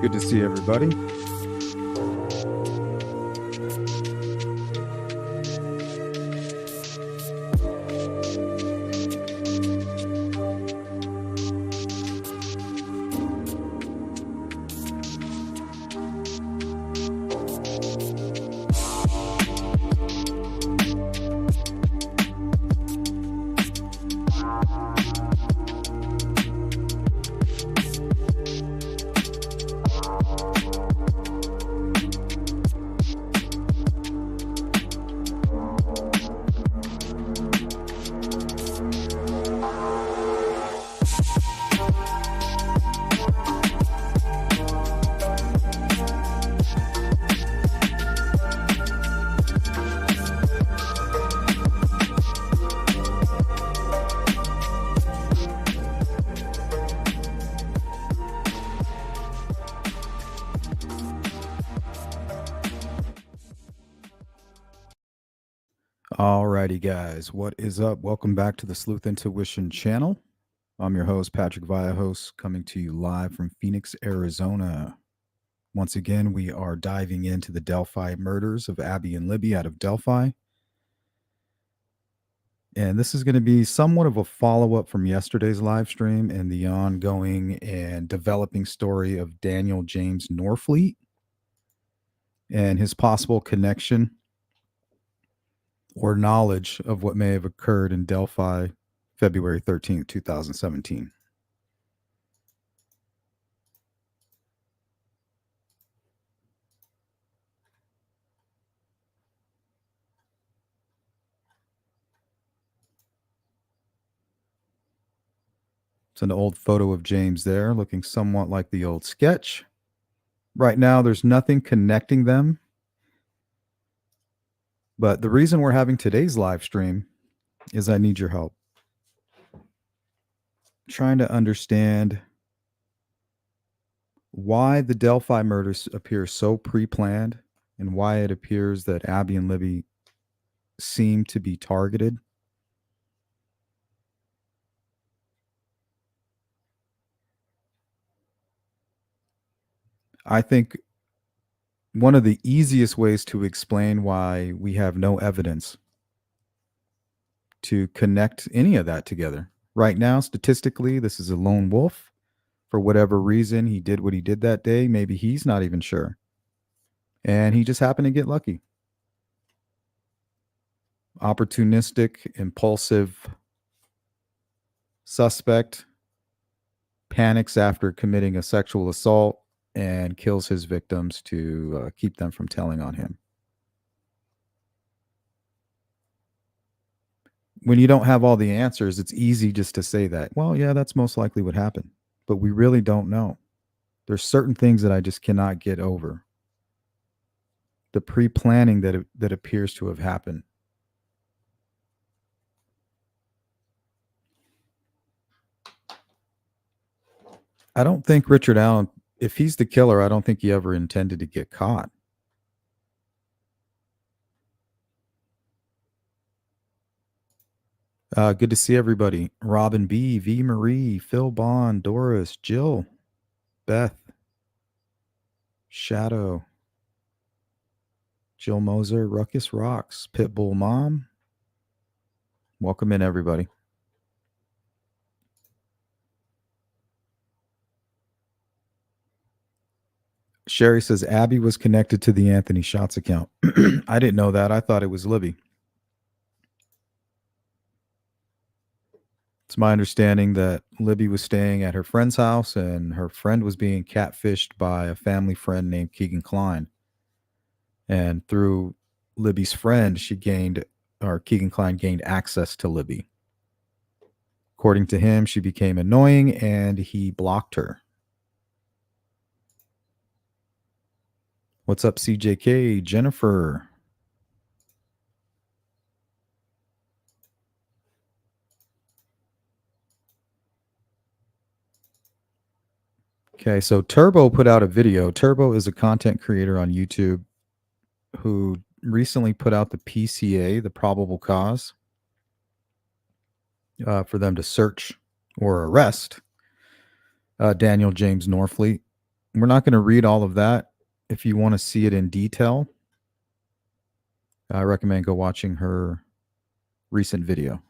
Good to see everybody. Alrighty, guys, what is up? Welcome back to the Sleuth Intuition channel. I'm your host, Patrick Vallejos, coming to you live from Phoenix, Arizona. Once again, we are diving into the Delphi murders of Abby and Libby out of Delphi. And this is going to be somewhat of a follow-up from yesterday's live stream and the ongoing and developing story of Daniel James Norfleet and his possible connection or knowledge of what may have occurred in Delphi February 13th, 2017. It's an old photo of James there, looking somewhat like the old sketch. Right now, there's nothing connecting them. But the reason we're having today's live stream is I need your help. Trying to understand why the Delphi murders appear so pre-planned and why it appears that Abby and Libby seem to be targeted. I think one of the easiest ways to explain why we have no evidence to connect any of that together. Right now, statistically, this is a lone wolf. For whatever reason, he did what he did that day. Maybe he's not even sure. And he just happened to get lucky. Opportunistic, impulsive suspect panics after committing a sexual assault and kills his victims to keep them from telling on him. When you don't have all the answers, it's easy just to say that, well, yeah, that's most likely what happened. But we really don't know. There's certain things that I just cannot get over. The pre-planning that appears to have happened. I don't think Richard Allen, if he's the killer, I don't think he ever intended to get caught. Good to see everybody. Robin B, V Marie, Phil Bond, Doris, Jill, Beth, Shadow, Jill Moser, Ruckus Rocks, Pitbull Mom. Welcome in, everybody. Sherry says Abby was connected to the Anthony Shots account. I didn't know that. I thought it was Libby. It's my understanding that Libby was staying at her friend's house and her friend was being catfished by a family friend named Keegan Klein. And through Libby's friend, Keegan Klein gained access to Libby. According to him, she became annoying and he blocked her. What's up, CJK? Jennifer. Okay, so Turbo put out a video. Turbo is a content creator on YouTube who recently put out the PCA, the probable cause, for them to search or arrest Daniel James Norfleet. We're not going to read all of that. If you want to see it in detail, I recommend go watching her recent video.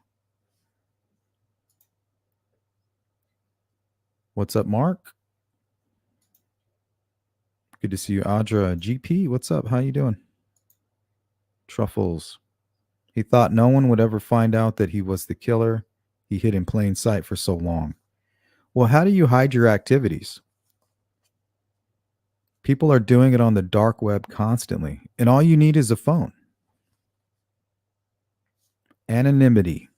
What's up, Mark? Good to see you, Audra. GP, what's up? How you doing? Truffles. He thought no one would ever find out that he was the killer. He hid in plain sight for so long. Well, how do you hide your activities? People are doing it on the dark web constantly, and all you need is a phone. Anonymity.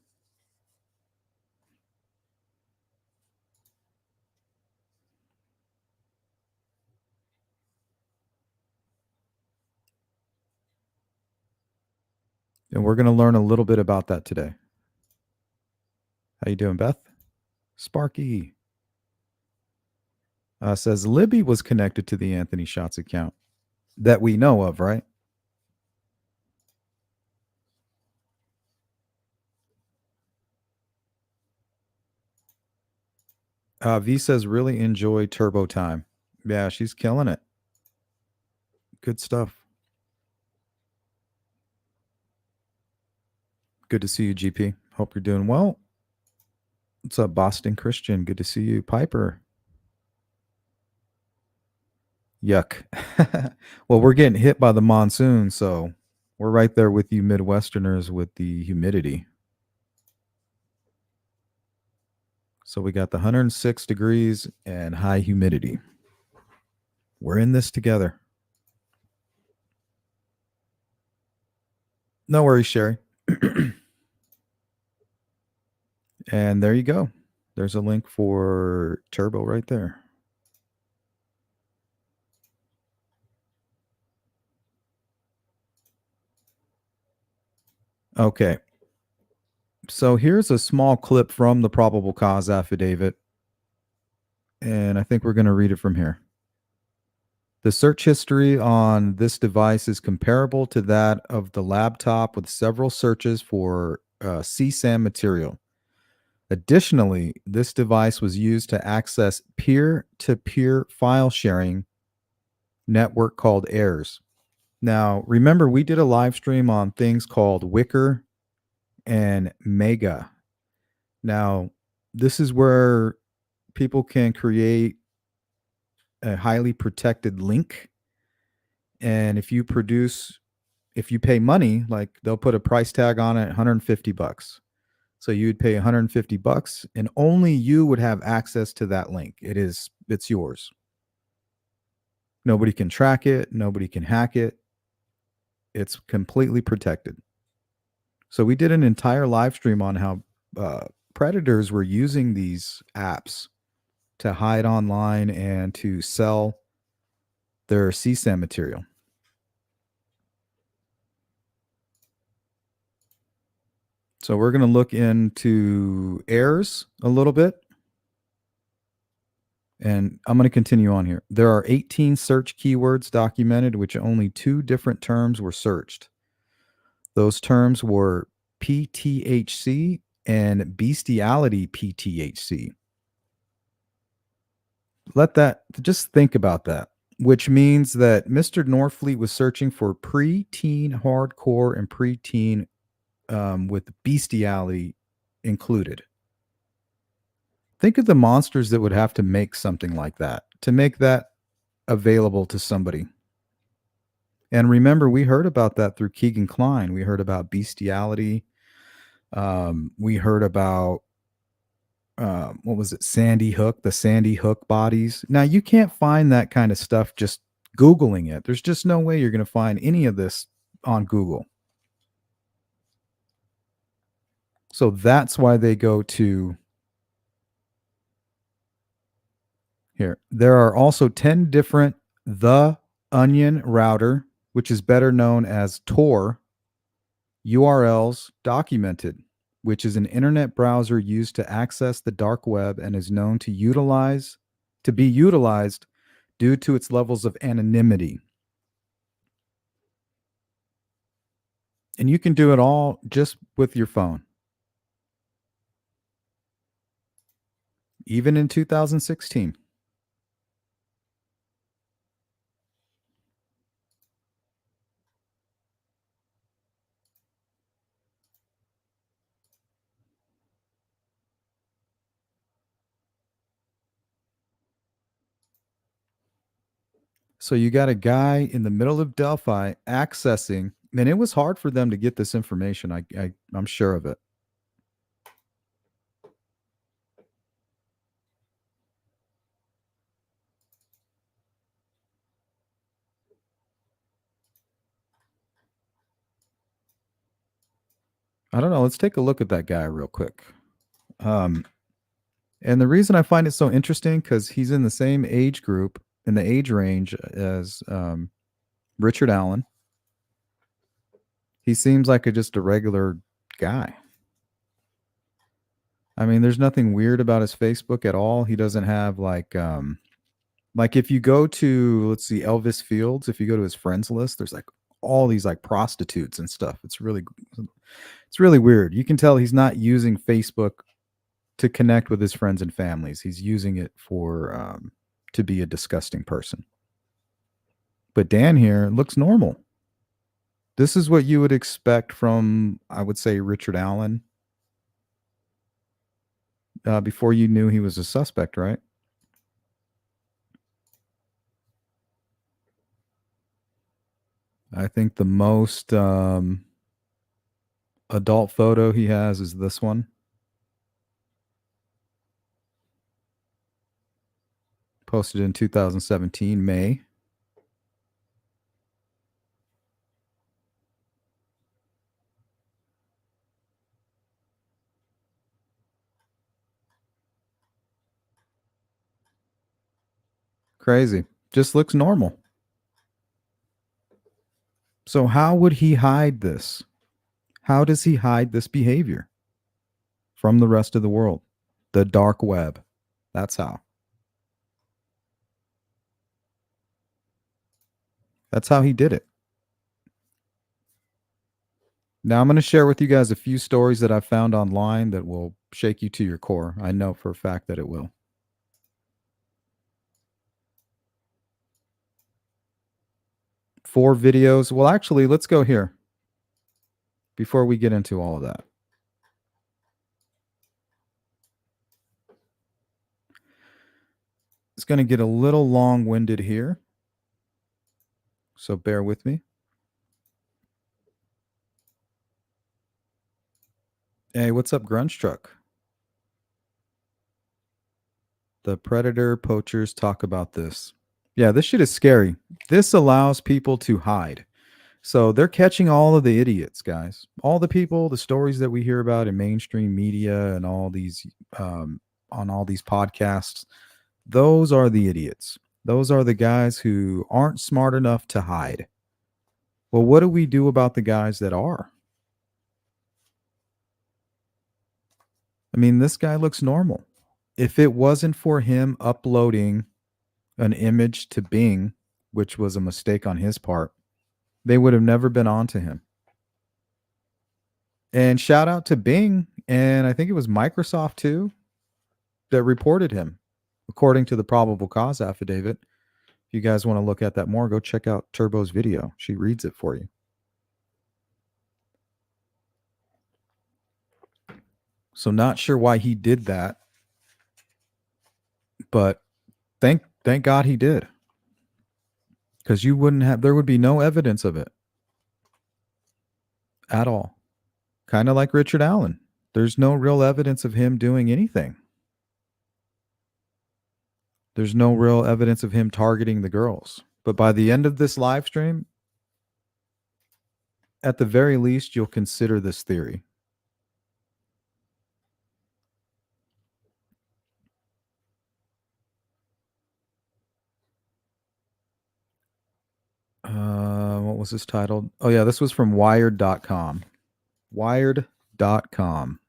And we're going to learn a little bit about that today. How you doing, Beth? Sparky says Libby was connected to the Anthony Shots account that we know of, right? V says really enjoy Turbo Time. Yeah, she's killing it. Good stuff. Good to see you, GP. Hope you're doing well. What's up, Boston Christian? Good to see you. Piper. Yuck. Well, we're getting hit by the monsoon, so we're right there with you Midwesterners with the humidity. So we got the 106 degrees and high humidity. We're in this together. No worries, Sherry. And there you go. There's a link for Turbo right there. Okay. So here's a small clip from the probable cause affidavit. And I think we're going to read it from here. The search history on this device is comparable to that of the laptop with several searches for CSAM material. Additionally, this device was used to access peer-to-peer file sharing network called AIRS. Now, remember, we did a live stream on things called Wicker and Mega. Now, this is where people can create a highly protected link. And if you pay money, like they'll put a price tag on it, $150. So you'd pay $150 and only you would have access to that link. It's yours. Nobody can track it. Nobody can hack it. It's completely protected. So we did an entire live stream on how predators were using these apps to hide online and to sell their CSAM material. So we're going to look into errors a little bit. And I'm going to continue on here. There are 18 search keywords documented, which only 2 different terms were searched. Those terms were PTHC and bestiality PTHC. Just think about that, which means that Mr. Norfleet was searching for preteen hardcore and preteen with bestiality included. Think of the monsters that would have to make something like that to make that available to somebody. And remember, we heard about that through Keegan Kline. We heard about bestiality. We heard about what was it? Sandy Hook, the Sandy Hook bodies. Now you can't find that kind of stuff just Googling it. There's just no way you're going to find any of this on Google. So that's why they go to here. There are also 10 different The Onion router, which is better known as Tor, URLs documented, which is an internet browser used to access the dark web and is known to be utilized due to its levels of anonymity. And you can do it all just with your phone. Even in 2016. So you got a guy in the middle of Delphi accessing, and it was hard for them to get this information. I'm sure of it. I don't know. Let's take a look at that guy real quick. Um, and the reason I find it so interesting because he's in the same age group, in the age range as Richard Allen. He seems like just a regular guy. I mean, there's nothing weird about his Facebook at all. He doesn't have like if you go to, let's see, Elvis Fields, if you go to his friends list, there's like all these like prostitutes and stuff. It's really weird. You can tell he's not using Facebook to connect with his friends and families. He's using it for to be a disgusting person. But Dan here looks normal. This is what you would expect from, I would say, Richard Allen before you knew he was a suspect, right? I think the most adult photo he has is this one, posted in 2017, May. Crazy. Just looks normal. So, how would he hide this? How does he hide this behavior from the rest of the world? The dark web. That's how. That's how he did it. Now, I'm going to share with you guys a few stories that I've found online that will shake you to your core. I know for a fact that it will. 4 videos. Well, actually, let's go here before we get into all of that. It's going to get a little long winded here. So bear with me. Hey, what's up, Grunge Truck? The predator poachers talk about this. Yeah, this shit is scary. This allows people to hide. So they're catching all of the idiots, guys. All the people, the stories that we hear about in mainstream media and all these on all these podcasts, those are the idiots. Those are the guys who aren't smart enough to hide. Well, what do we do about the guys that are? I mean, this guy looks normal. If it wasn't for him uploading an image to Bing, which was a mistake on his part, they would have never been on to him. And shout out to Bing, and I think it was Microsoft too, that reported him, according to the probable cause affidavit. If you guys want to look at that more, go check out Turbo's video. She reads it for you. So not sure why he did that, but thank God he did. Because there would be no evidence of it at all. Kind of like Richard Allen. There's no real evidence of him doing anything. There's no real evidence of him targeting the girls. But by the end of this live stream, at the very least, you'll consider this theory. What was this titled? Oh, yeah, this was from Wired.com. Wired.com.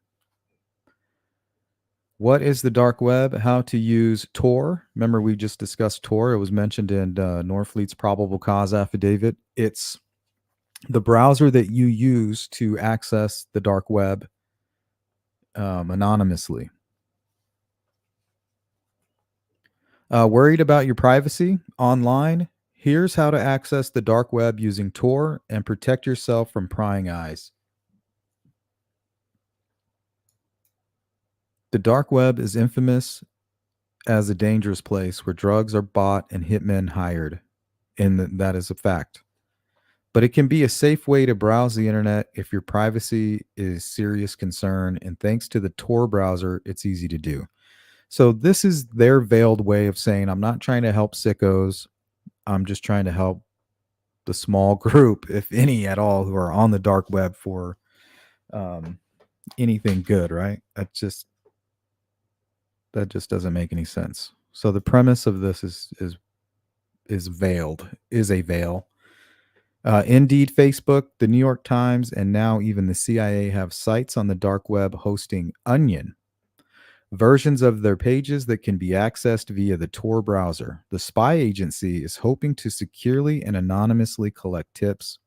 What is the dark web? How to use Tor. Remember, we just discussed Tor. It was mentioned in Norfleet's probable cause affidavit. It's the browser that you use to access the dark web anonymously. Worried about your privacy online? Here's how to access the dark web using Tor and protect yourself from prying eyes. The dark web is infamous as a dangerous place where drugs are bought and hitmen hired. and that is a fact. But it can be a safe way to browse the internet if your privacy is serious concern. And thanks to the Tor browser, it's easy to do. So this is their veiled way of saying, I'm not trying to help sickos. I'm just trying to help the small group, if any at all, who are on the dark web for um, anything good, right? That just doesn't make any sense. So the premise of this is veiled, is a veil. Indeed, Facebook, the New York Times, and now even the CIA have sites on the dark web hosting Onion versions of their pages that can be accessed via the Tor browser. The spy agency is hoping to securely and anonymously collect tips,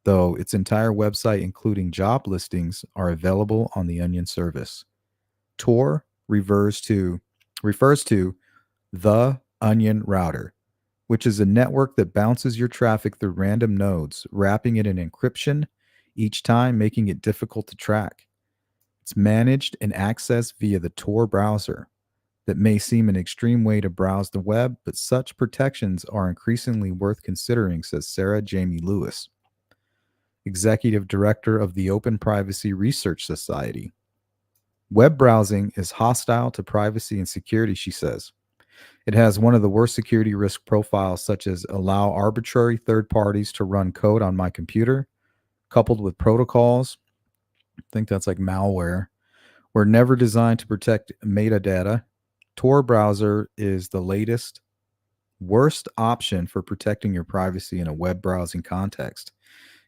though its entire website, including job listings, are available on the Onion service. Tor refers to the Onion router, which is a network that bounces your traffic through random nodes, wrapping it in encryption each time, making it difficult to track. It's managed and accessed via the Tor browser. That may seem an extreme way to browse the web, but such protections are increasingly worth considering, says Sarah Jamie Lewis, executive director of the Open Privacy Research Society. Web browsing is hostile to privacy and security, she says. It has one of the worst security risk profiles, such as allow arbitrary third parties to run code on my computer, coupled with protocols. I think that's like malware. Were never designed to protect metadata. Tor browser is the latest, worst option for protecting your privacy in a web browsing context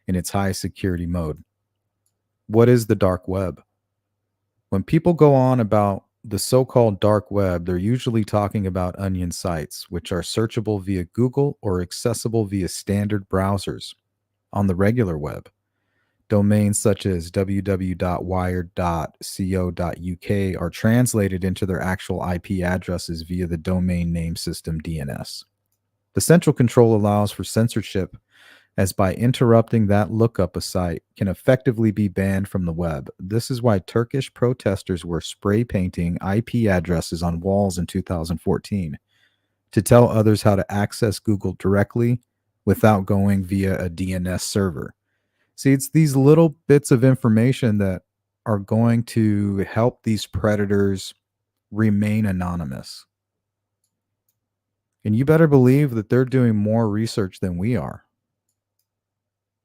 in its high security mode. What is the dark web? When people go on about the so called dark web, they're usually talking about onion sites, which are searchable via Google or accessible via standard browsers. On the regular web, domains such as www.wired.co.uk are translated into their actual IP addresses via the domain name system DNS. The central control allows for censorship, as by interrupting that lookup, a site can effectively be banned from the web. This is why Turkish protesters were spray painting IP addresses on walls in 2014 to tell others how to access Google directly without going via a DNS server. See, it's these little bits of information that are going to help these predators remain anonymous. And you better believe that they're doing more research than we are.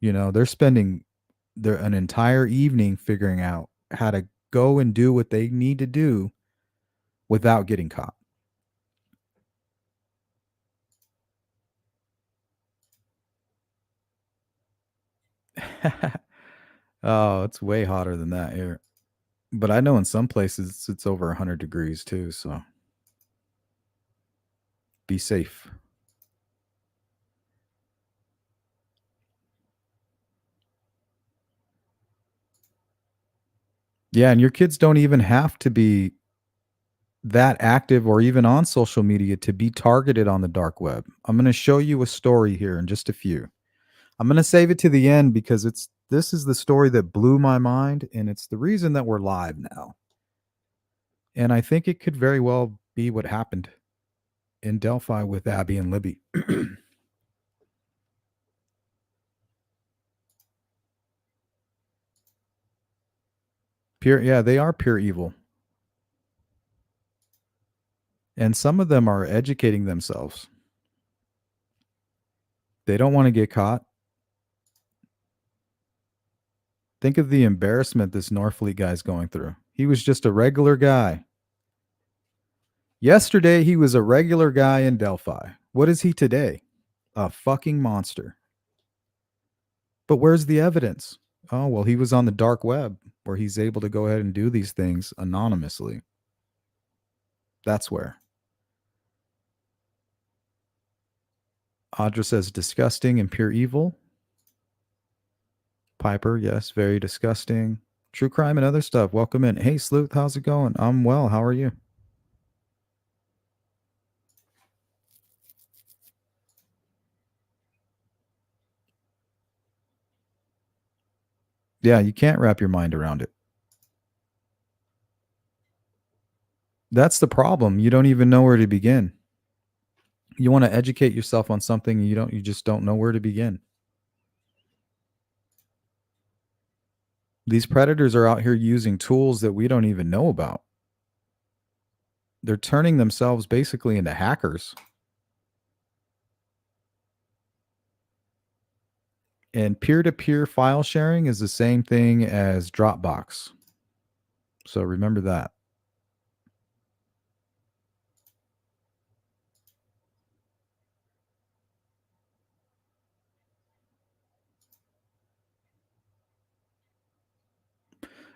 They're spending an entire evening figuring out how to go and do what they need to do without getting caught. Oh, it's way hotter than that here. But I know in some places it's over 100 degrees too, so be safe. Yeah, and your kids don't even have to be that active or even on social media to be targeted on the dark web. I'm going to show you a story here in just a few. I'm going to save it to the end because this is the story that blew my mind, and it's the reason that we're live now. And I think it could very well be what happened in Delphi with Abby and Libby. Yeah, they are pure evil. And some of them are educating themselves. They don't want to get caught. Think of the embarrassment this Norfleet guy's going through. He was just a regular guy. Yesterday, he was a regular guy in Delphi. What is he today? A fucking monster. But where's the evidence? Oh, well, he was on the dark web where he's able to go ahead and do these things anonymously. That's where. Audra says disgusting and pure evil. Piper, yes, very disgusting. True crime and other stuff. Welcome in. Hey, Sleuth, how's it going? I'm well. How are you? Yeah, you can't wrap your mind around it. That's the problem. You don't even know where to begin. You want to educate yourself on something and you just don't know where to begin. These predators are out here using tools that we don't even know about. They're turning themselves basically into hackers. And peer-to-peer file sharing is the same thing as Dropbox. So remember that.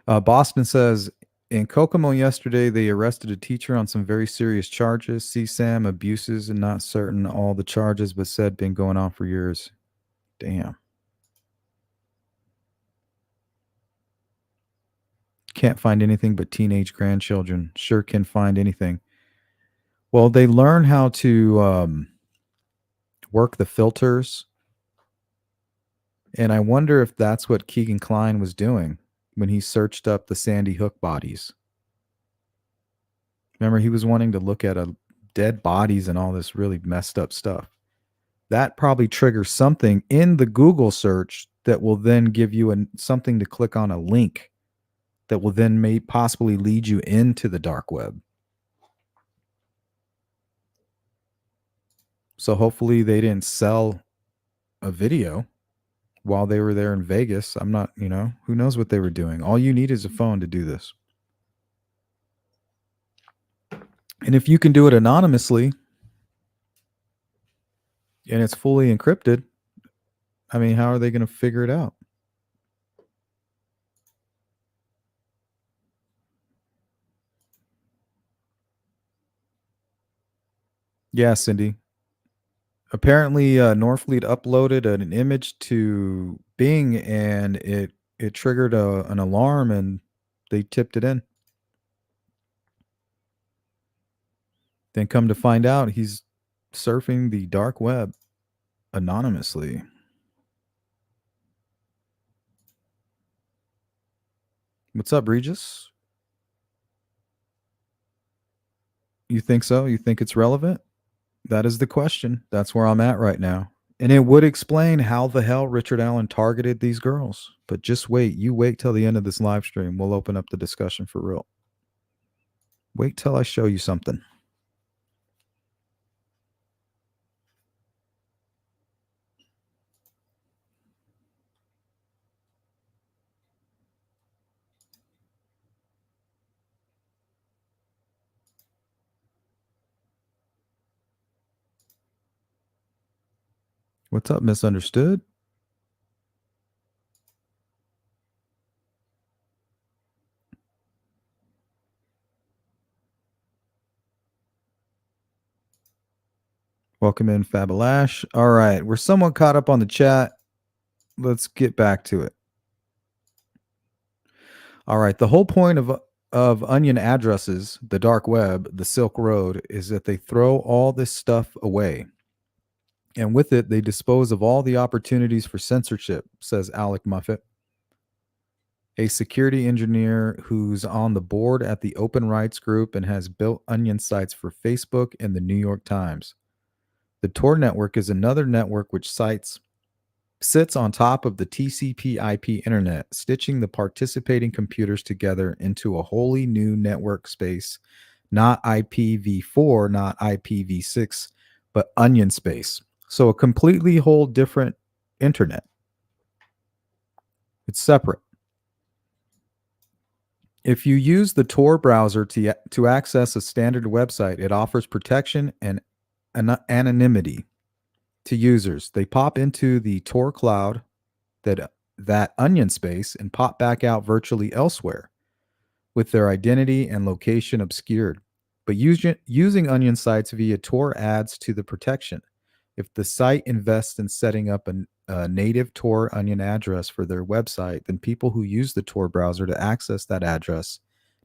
Boston says in Kokomo yesterday, they arrested a teacher on some very serious charges, CSAM abuses, and not certain all the charges, but said been going on for years. Damn. Can't find anything but teenage grandchildren. Sure can find anything. Well, they learn how to work the filters. And I wonder if that's what Keegan Kline was doing when he searched up the Sandy Hook bodies. Remember, he was wanting to look at dead bodies and all this really messed up stuff. That probably triggers something in the Google search that will then give you something to click on, a link that will then may possibly lead you into the dark web. So hopefully they didn't sell a video while they were there in Vegas. I'm not, who knows what they were doing. All you need is a phone to do this. And if you can do it anonymously and it's fully encrypted, I mean, how are they going to figure it out? Yeah, Cindy. Apparently, Norfleet uploaded an image to Bing and it triggered an alarm and they tipped it in. Then come to find out he's surfing the dark web anonymously. What's up, Regis? You think so? You think it's relevant? That is the question. That's where I'm at right now. And it would explain how the hell Richard Allen targeted these girls. But just wait. You wait till the end of this live stream. We'll open up the discussion for real. Wait till I show you something. What's up, Misunderstood? Welcome in, Fabalash. All right. We're somewhat caught up on the chat. Let's get back to it. All right. The whole point of onion addresses, the dark web, the Silk Road, is that they throw all this stuff away. And with it, they dispose of all the opportunities for censorship, says Alec Muffet, a security engineer who's on the board at the Open Rights Group and has built onion sites for Facebook and the New York Times. The Tor network is another network which sits on top of the TCP/IP internet, stitching the participating computers together into a wholly new network space, not IPv4, not IPv6, but onion space. So a completely whole different internet. It's separate. If you use the Tor browser to access a standard website, it offers protection and anonymity to users. They pop into the Tor cloud, that onion space, and pop back out virtually elsewhere with their identity and location obscured. But using onion sites via Tor adds to the protection. If the site invests in setting up a native Tor onion address for their website, then people who use the Tor browser to access that address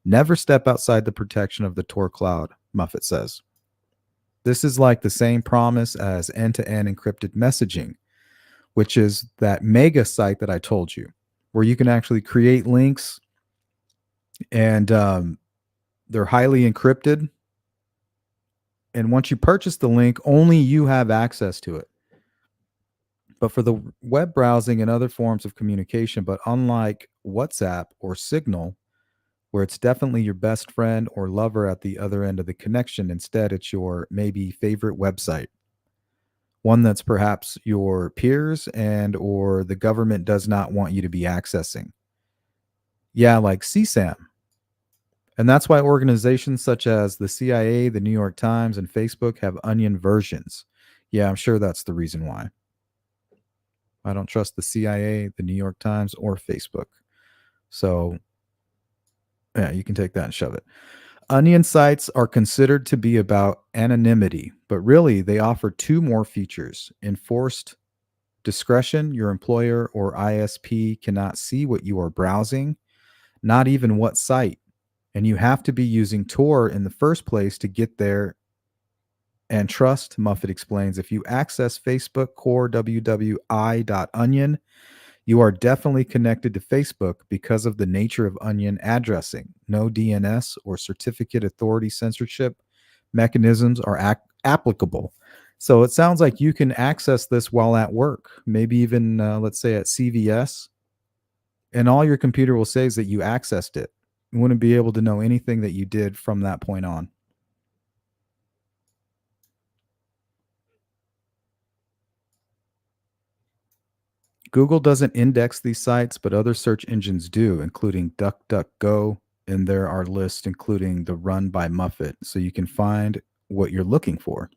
never step outside the protection of the Tor cloud, Muffet says. This is like the same promise as end-to-end encrypted messaging, which is that mega site that I told you, where you can actually create links and they're highly encrypted. And once you purchase the link, only you have access to it. But for the web browsing and other forms of communication, but unlike WhatsApp or Signal, where it's definitely your best friend or lover at the other end of the connection, instead, it's your maybe favorite website, one that's perhaps your peers and or the government does not want you to be accessing. Yeah, like CSAM. And that's why organizations such as the CIA, the New York Times, and Facebook have onion versions. Yeah, I'm sure that's the reason why. I don't trust the CIA, the New York Times, or Facebook. So, yeah, you can take that and shove it. Onion sites are considered to be about anonymity, but really they offer two more features: enforced discretion. Your employer or ISP cannot see what you are browsing, not even what site. And you have to be using Tor in the first place to get there. And trust, Muffet explains, if you access Facebook core wwi.onion, you are definitely connected to Facebook because of the nature of Onion addressing. No DNS or certificate authority censorship mechanisms are applicable. So it sounds like you can access this while at work, maybe even, let's say, at CVS, and all your computer will say is that you accessed it. You wouldn't be able to know anything that you did from that point on. Google doesn't index these sites, but other search engines do, including DuckDuckGo, and there are lists including the run by Muffet, so you can find what you're looking for.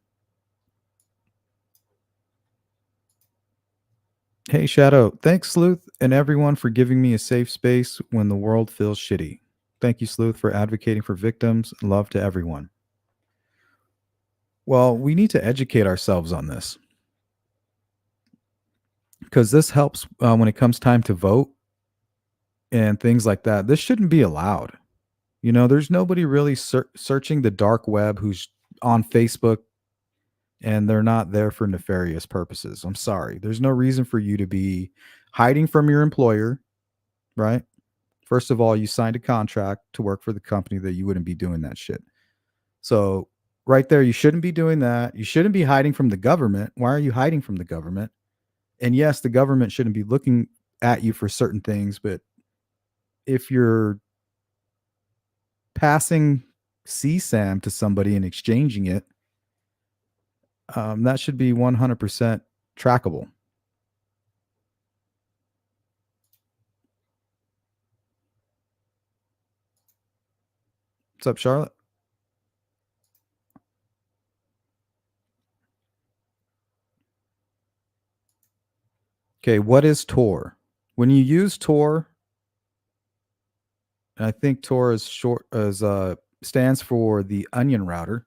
Hey, Shadow, thanks, Sleuth, and everyone for giving me a safe space when the world feels shitty. Thank you, Sleuth, for advocating for victims. Love to everyone. Well, we need to educate ourselves on this because this helps when it comes time to vote and things like that. This shouldn't be allowed. There's nobody really searching the dark web who's on Facebook and they're not there for nefarious purposes. I'm sorry. There's no reason for you to be hiding from your employer, right? First of all, you signed a contract to work for the company that you wouldn't be doing that shit. So, right there, you shouldn't be doing that. You shouldn't be hiding from the government. Why are you hiding from the government? And yes, the government shouldn't be looking at you for certain things, but if you're passing CSAM to somebody and exchanging it, that should be 100% trackable. What's up, Charlotte? Okay, what is Tor? When you use Tor, and I think Tor is short as stands for the onion router.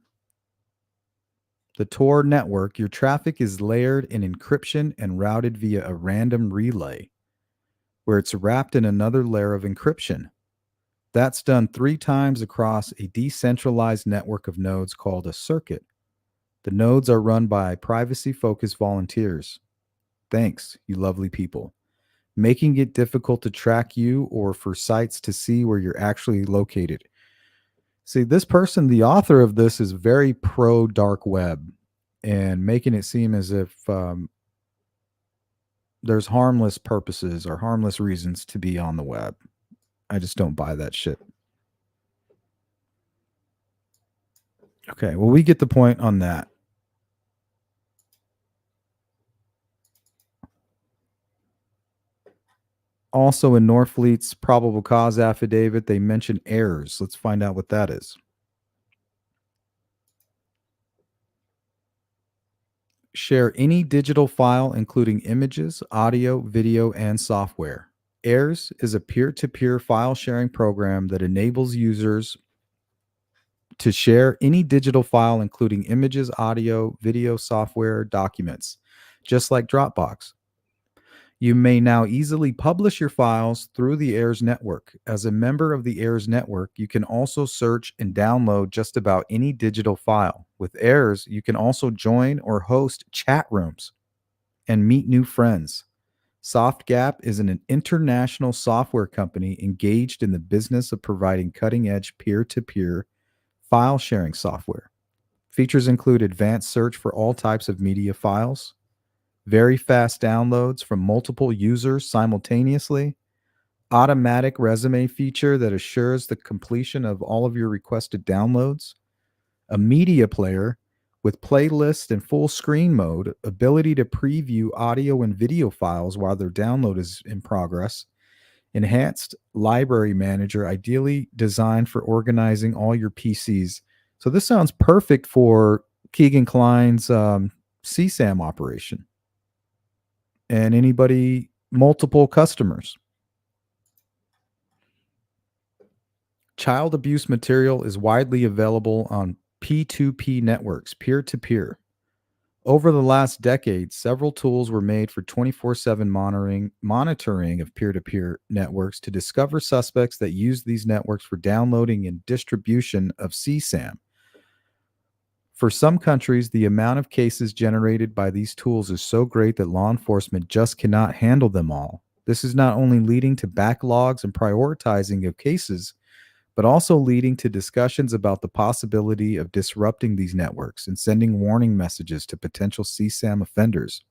The Tor network, your traffic is layered in encryption and routed via a random relay, where it's wrapped in another layer of encryption. That's done 3 times across a decentralized network of nodes called a circuit. The nodes are run by privacy-focused volunteers. Thanks, you lovely people. Making it difficult to track you or for sites to see where you're actually located. See, this person, the author of this, is very pro dark web and making it seem as if there's harmless purposes or harmless reasons to be on the web. I just don't buy that shit. Okay, well, we get the point on that. Also, in Norfleet's probable cause affidavit, they mention errors. Let's find out what that is. Share any digital file, including images, audio, video, and software. AIRS is a peer to peer file sharing program that enables users to share any digital file, including images, audio, video, software, documents, just like Dropbox. You may now easily publish your files through the AIRS network. As a member of the AIRS network, you can also search and download just about any digital file. With AIRS, you can also join or host chat rooms and meet new friends. SoftGap is an international software company engaged in the business of providing cutting edge peer to peer file sharing software. Features include advanced search for all types of media files, very fast downloads from multiple users simultaneously, automatic resume feature that assures the completion of all of your requested downloads, a media player with playlist and full screen mode, ability to preview audio and video files while their download is in progress, enhanced library manager, ideally designed for organizing all your PCs. So this sounds perfect for Keegan Klein's CSAM operation and anybody, multiple customers. Child abuse material is widely available on P2P networks, peer-to-peer. Over the last decade, several tools were made for 24/7 monitoring of peer-to-peer networks to discover suspects that use these networks for downloading and distribution of CSAM. For some countries, the amount of cases generated by these tools is so great that law enforcement just cannot handle them all. This is not only leading to backlogs and prioritizing of cases, but also leading to discussions about the possibility of disrupting these networks and sending warning messages to potential CSAM offenders.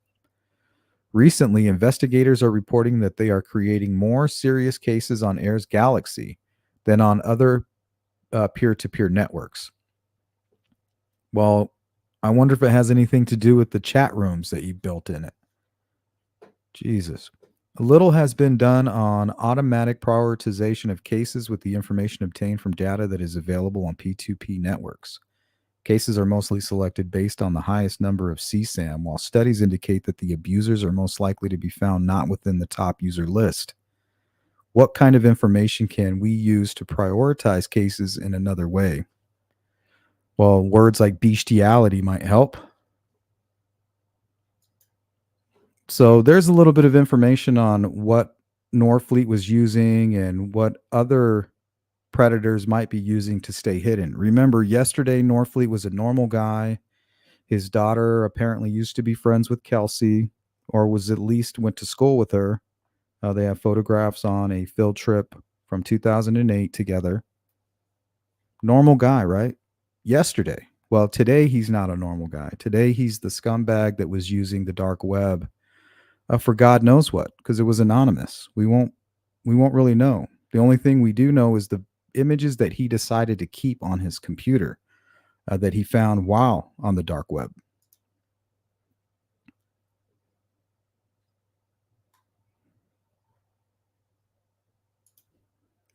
Recently, investigators are reporting that they are creating more serious cases on Air's Galaxy than on other peer-to-peer networks. Well, I wonder if it has anything to do with the chat rooms that you built in it. Jesus. Little has been done on automatic prioritization of cases with the information obtained from data that is available on P2P networks. Cases are mostly selected based on the highest number of CSAM, while studies indicate that the abusers are most likely to be found not within the top user list. What kind of information can we use to prioritize cases in another way? Well, words like bestiality might help. So there's a little bit of information on what Norfleet was using and what other predators might be using to stay hidden. Remember, yesterday, Norfleet was a normal guy. His daughter apparently used to be friends with Kelsey, or was at least went to school with her. They have photographs on a field trip from 2008 together. Normal guy, right? Yesterday. Well, today he's not a normal guy. Today he's the scumbag that was using the dark web for God knows what, because it was anonymous. We won't really know. The only thing we do know is the images that he decided to keep on his computer that he found while on the dark web.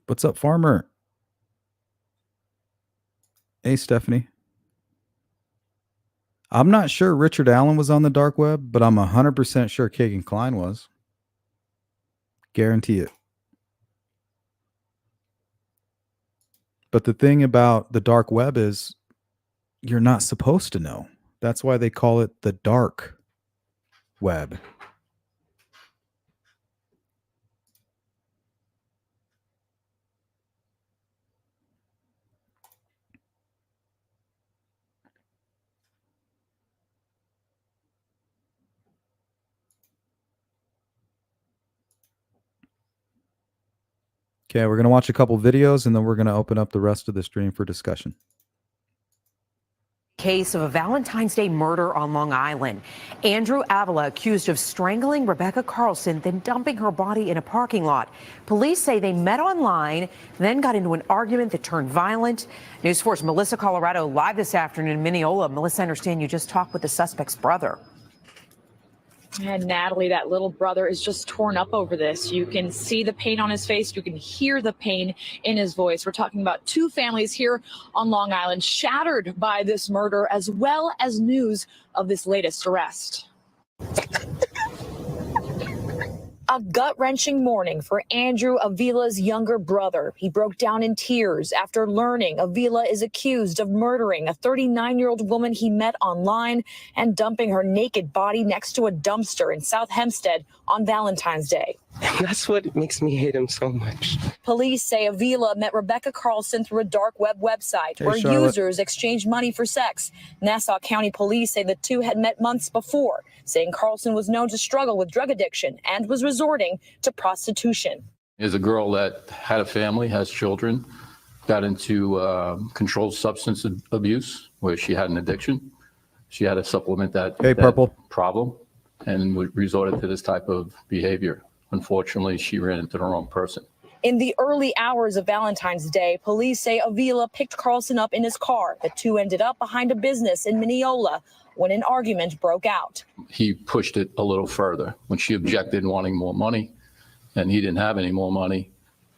What's up, Farmer? Hey, Stephanie. I'm not sure Richard Allen was on the dark web, but I'm 100% sure Keegan Klein was. Guarantee it. But the thing about the dark web is you're not supposed to know. That's why they call it the dark web. Okay, we're going to watch a couple videos and then we're going to open up the rest of the stream for discussion. Case of a Valentine's Day murder on Long Island. Andrew Avila accused of strangling Rebecca Carlson, then dumping her body in a parking lot. Police say they met online, then got into an argument that turned violent. News 4's Melissa Colorado live this afternoon in Mineola. Melissa, I understand you just talked with the suspect's brother. And Natalie, that little brother is just torn up over this. You can see the pain on his face. You can hear the pain in his voice. We're talking about two families here on Long Island shattered by this murder, as well as news of this latest arrest. A gut-wrenching morning for Andrew Avila's younger brother. He broke down in tears after learning Avila is accused of murdering a 39-year-old woman he met online and dumping her naked body next to a dumpster in South Hempstead on Valentine's Day. That's what makes me hate him so much. Police say Avila met Rebecca Carlson through a dark web website where Charlotte. users exchanged money for sex. Nassau County Police say the two had met months before, saying Carlson was known to struggle with drug addiction and was resorting to prostitution. Is a girl that had a family, has children, got into controlled substance abuse, where she had an addiction. She had to supplement that, Hey, that Purple. problem and resorted to this type of behavior. Unfortunately, she ran into the wrong person. In the early hours of Valentine's Day, police say Avila picked Carlson up in his car. The two ended up behind a business in Mineola when an argument broke out. He pushed it a little further. When she objected, wanting more money, and he didn't have any more money,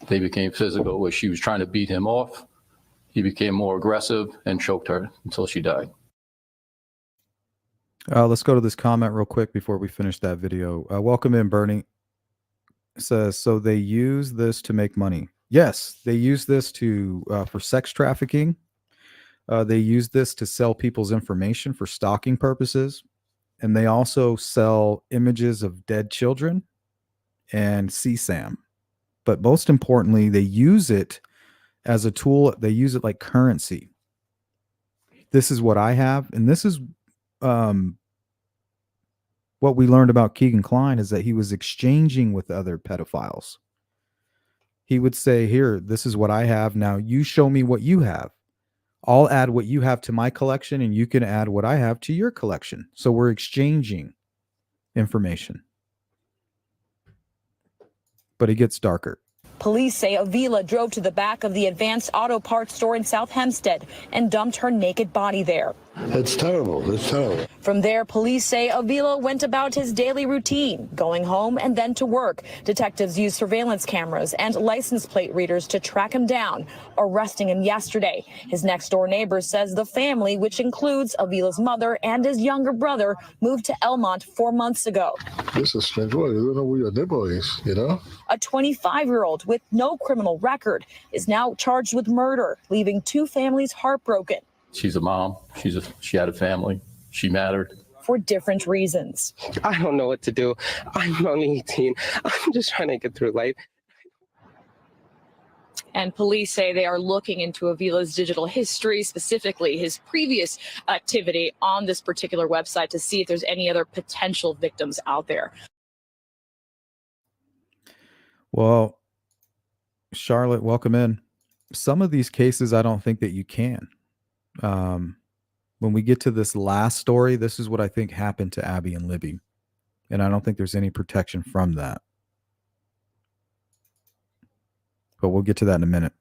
they became physical, where she was trying to beat him off. He became more aggressive and choked her until she died. Let's go to this comment real quick before we finish that video. Welcome in, Bernie. Says, so they use this to make money. Yes, they use this to for sex trafficking. They use this to sell people's information for stalking purposes. And they also sell images of dead children and CSAM. But most importantly, they use it as a tool. They use it like currency. This is what I have. And this is what we learned about Keegan Kline, is that he was exchanging with other pedophiles. He would say, here, this is what I have. Now you show me what you have. I'll add what you have to my collection, and you can add what I have to your collection. So we're exchanging information. But it gets darker. Police say Avila drove to the back of the Advanced Auto Parts store in South Hempstead and dumped her naked body there. It's terrible. It's terrible. From there, police say Avila went about his daily routine, going home and then to work. Detectives used surveillance cameras and license plate readers to track him down, arresting him yesterday. His next-door neighbor says the family, which includes Avila's mother and his younger brother, moved to Elmont 4 months ago. This is strange. Well, you don't know where your neighbor is, you know? A 25-year-old with no criminal record is now charged with murder, leaving two families heartbroken. She's a mom. She had a family. She mattered. For different reasons. I don't know what to do. I'm only 18. I'm just trying to get through life. And police say they are looking into Avila's digital history, specifically his previous activity on this particular website, to see if there's any other potential victims out there. Well, Charlotte, welcome in. Some of these cases, I don't think that you can. When we get to this last story, this is what I think happened to Abby and Libby. And I don't think there's any protection from that. But we'll get to that in a minute.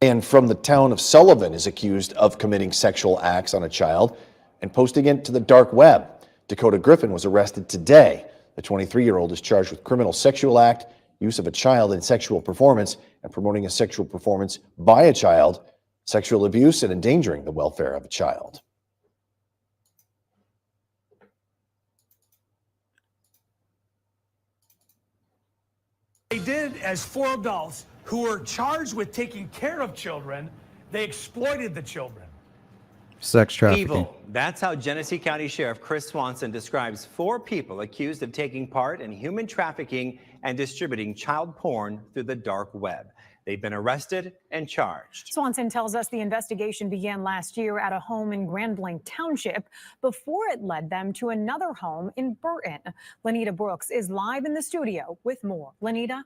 And from the town of Sullivan is accused of committing sexual acts on a child and posting it to the dark web. Dakota Griffin was arrested today. The 23-year-old is charged with criminal sexual act, use of a child in sexual performance, and promoting a sexual performance by a child, sexual abuse, and endangering the welfare of a child. They did as four adults who were charged with taking care of children. They exploited the children. Sex trafficking. Evil. That's how Genesee County Sheriff Chris Swanson describes four people accused of taking part in human trafficking and distributing child porn through the dark web. They've been arrested and charged. Swanson tells us the investigation began last year at a home in Grand Blanc Township before it led them to another home in Burton. Lenita Brooks is live in the studio with more. Lenita?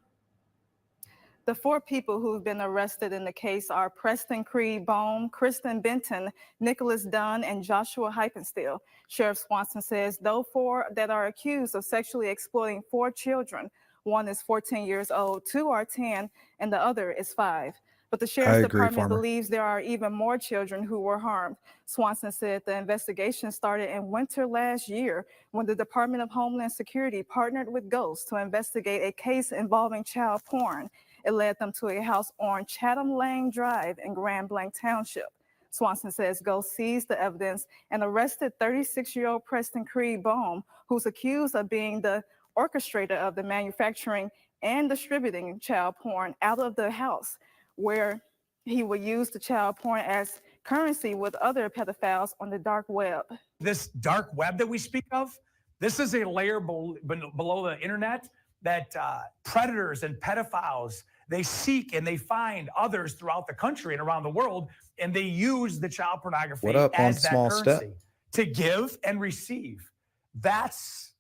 The four people who've been arrested in the case are Preston Creed Bohm, Kristen Benton, Nicholas Dunn, and Joshua Hypensteel. Sheriff Swanson says those four that are accused of sexually exploiting four children. One is 14 years old, two are 10, and the other is 5. But the Sheriff's Department believes there are even more children who were harmed. Swanson said the investigation started in winter last year when the Department of Homeland Security partnered with Ghost to investigate a case involving child porn. It led them to a house on Chatham Lane Drive in Grand Blanc Township. Swanson says Ghost seized the evidence and arrested 36-year-old Preston Creed Bohm, who's accused of being the orchestrator of the manufacturing and distributing child porn out of the house, where he would use the child porn as currency with other pedophiles on the dark web. This dark web that we speak of, this is a layer below the internet that predators and pedophiles, they seek and they find others throughout the country and around the world, and they use the child pornography as that currency to give and receive. That's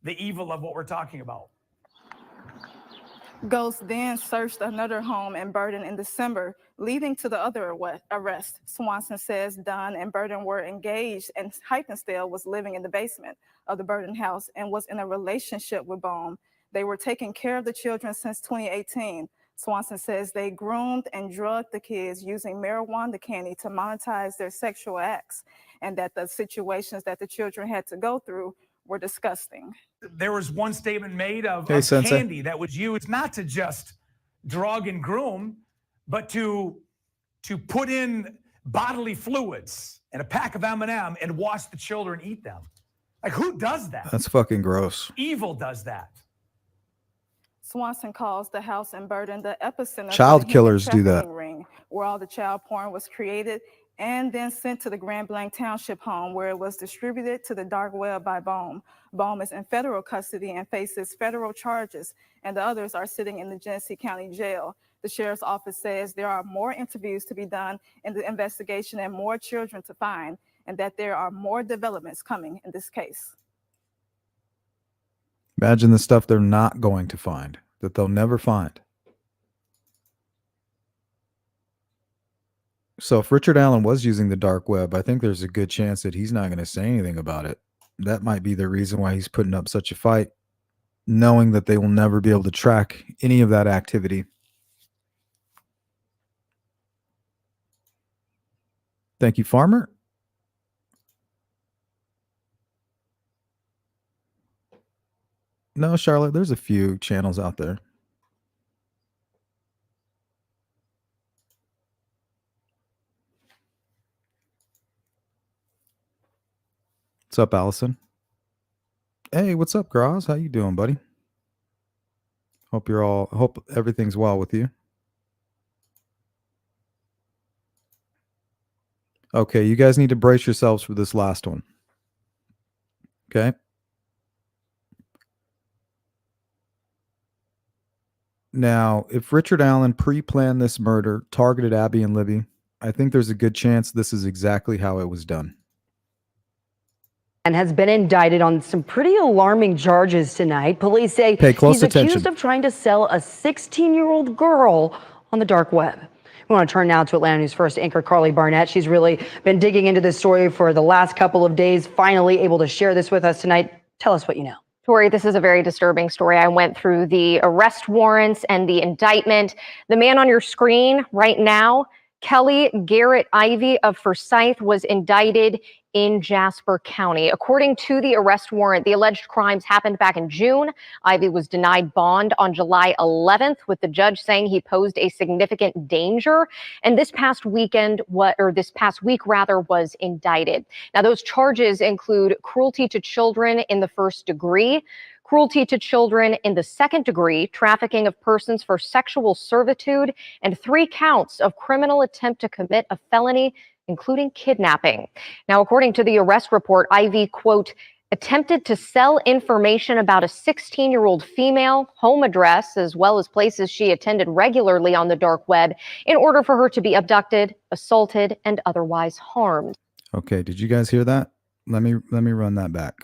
the evil of what we're talking about. Ghost then searched another home in Burton in December, leading to the other arrest. Swanson says Dunn and Burton were engaged, and Hypensdale was living in the basement of the Burton house and was in a relationship with Bohm. They were taking care of the children since 2018. Swanson says they groomed and drugged the kids using marijuana candy to monetize their sexual acts, and that the situations that the children had to go through were disgusting. There was one statement made of Sensei. candy that was used not to just drug and groom, but to put in bodily fluids and a pack of M&M and watch the children eat them. Like, who does that? That's fucking gross. Evil does that. Swanson calls the house in Burton the epicenter Child of the killers human do that. trafficking ring, where all the child porn was created and then sent to the Grand Blanc Township home, where it was distributed to the dark web by Bohm. Bohm is in federal custody and faces federal charges, and the others are sitting in the Genesee County Jail. The sheriff's office says there are more interviews to be done in the investigation and more children to find, and that there are more developments coming in this case. Imagine the stuff they're not going to find, that they'll never find. So if Richard Allen was using the dark web, I think there's a good chance that he's not going to say anything about it. That might be the reason why he's putting up such a fight, knowing that they will never be able to track any of that activity. Thank you, Farmer. No, Charlotte, there's a few channels out there. What's up, Allison? Hey, what's up, Graz? How you doing, buddy? Hope everything's well with you. Okay, you guys need to brace yourselves for this last one. Okay? Now, if Richard Allen pre-planned this murder, targeted Abby and Libby, I think there's a good chance this is exactly how it was done. And has been indicted on some pretty alarming charges tonight. Police say he's accused of trying to sell a 16-year-old girl on the dark web. We want to turn now to Atlanta News First anchor Carly Barnett. She's really been digging into this story for the last couple of days, finally able to share this with us tonight. Tell us what you know. Tori, this is a very disturbing story. I went through the arrest warrants and the indictment. The man on your screen right now, Kelly Garrett Ivy of Forsyth, was indicted in Jasper County. According to the arrest warrant, the alleged crimes happened back in June. Ivy was denied bond on July 11th, with the judge saying he posed a significant danger. And this past week was indicted. Now, those charges include cruelty to children in the first degree, cruelty to children in the second degree, trafficking of persons for sexual servitude, and 3 counts of criminal attempt to commit a felony, including kidnapping. Now, according to the arrest report, Ivy, quote, attempted to sell information about a 16-year-old female, home address, as well as places she attended regularly on the dark web in order for her to be abducted, assaulted, and otherwise harmed. Okay, did you guys hear that? Let me run that back.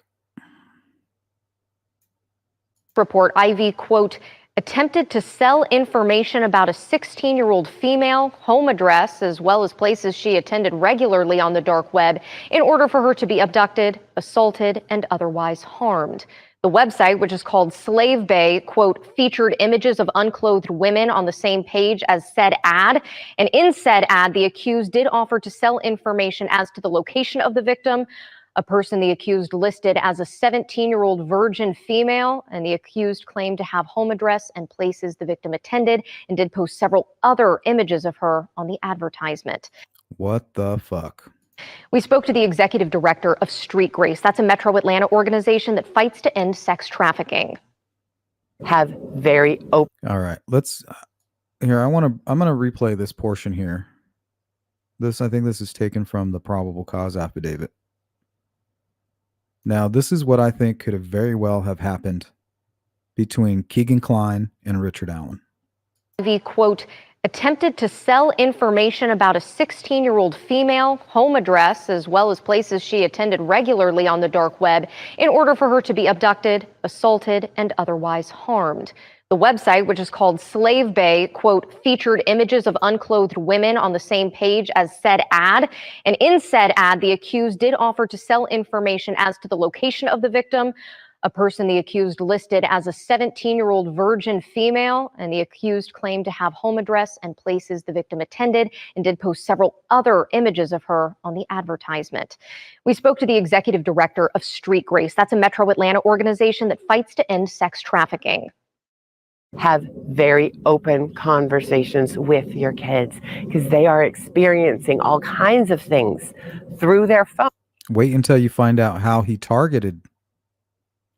Report, Ivy, quote, attempted to sell information about a 16-year-old female, home address, as well as places she attended regularly on the dark web in order for her to be abducted, assaulted, and otherwise harmed. The website, which is called Slave Bay, quote, featured images of unclothed women on the same page as said ad. And in said ad, the accused did offer to sell information as to the location of the victim, a person the accused listed as a 17-year-old virgin female, and the accused claimed to have home address and places the victim attended, and did post several other images of her on the advertisement. What the fuck? We spoke to the executive director of Street Grace. That's a Metro Atlanta organization that fights to end sex trafficking. Have very open. All right, let's here. I'm going to replay this portion here. I think this is taken from the probable cause affidavit. Now, this is what I think could have very well have happened between Keegan Kline and Richard Allen. The quote, attempted to sell information about a 16-year-old female, home address, as well as places she attended regularly on the dark web in order for her to be abducted, assaulted, and otherwise harmed. The website, which is called Slave Bay, quote, featured images of unclothed women on the same page as said ad. And in said ad, the accused did offer to sell information as to the location of the victim, a person the accused listed as a 17-year-old virgin female, and the accused claimed to have home address and places the victim attended and did post several other images of her on the advertisement. We spoke to the executive director of Street Grace. That's a Metro Atlanta organization that fights to end sex trafficking. Have very open conversations with your kids because they are experiencing all kinds of things through their Wait until you find out how he targeted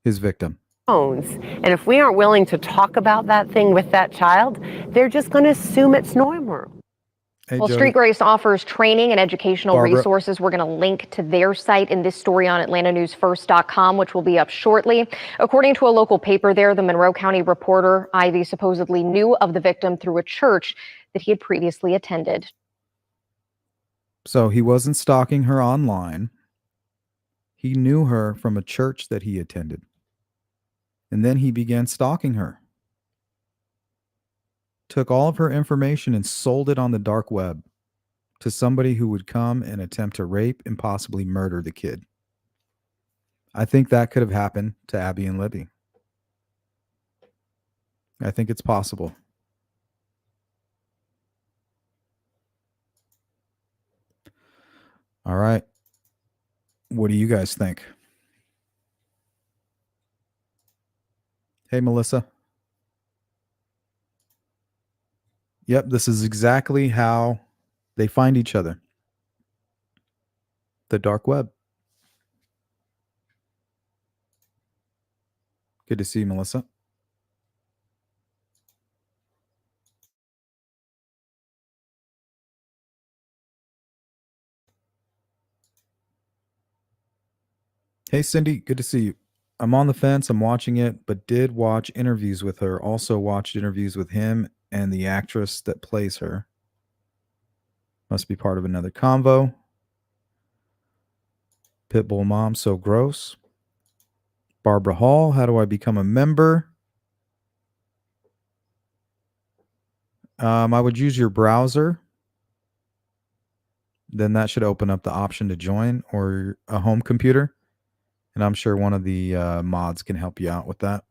his victim. phones. And if we aren't willing to talk about that thing with that child, they're just going to assume it's normal. Hey, Well, Jody. Street Grace offers training and educational Barbara. resources. We're going to link to their site in this story on AtlantaNewsFirst.com, which will be up shortly. According to a local paper there, the Monroe County reporter, Ivy, supposedly knew of the victim through a church that he had previously attended. So he wasn't stalking her online. He knew her from a church that he attended. And then he began stalking her. Took all of her information and sold it on the dark web to somebody who would come and attempt to rape and possibly murder the kid. I think that could have happened to Abby and Libby. I think it's possible. All right. What do you guys think? Hey, Melissa. Yep, this is exactly how they find each other. The dark web. Good to see you, Melissa. Hey, Cindy, good to see you. I'm on the fence. I'm watching it, but did watch interviews with her. Also watched interviews with him and the actress that plays her. Must be part of another convo. Pitbull mom, so gross. Barbara Hall, how do I become a member? I would use your browser. Then that should open up the option to join, or a home computer. And I'm sure one of the mods can help you out with that.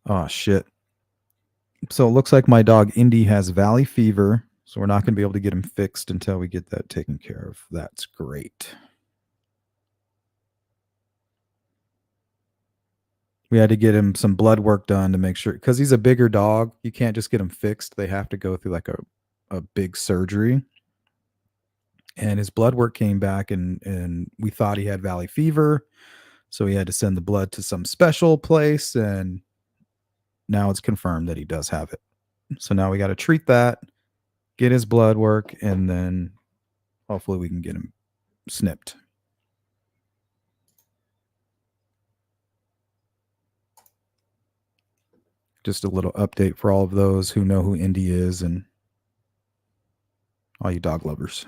Oh, shit. So it looks like my dog Indy has valley fever. So we're not going to be able to get him fixed until we get that taken care of. That's great. We had to get him some blood work done to make sure, because he's a bigger dog. You can't just get him fixed. They have to go through like a big surgery. And his blood work came back and we thought he had valley fever. So he had to send the blood to some special place. And now it's confirmed that he does have it. So now we got to treat that, get his blood work, and then hopefully we can get him snipped. Just a little update for all of those who know who Indy is and all you dog lovers.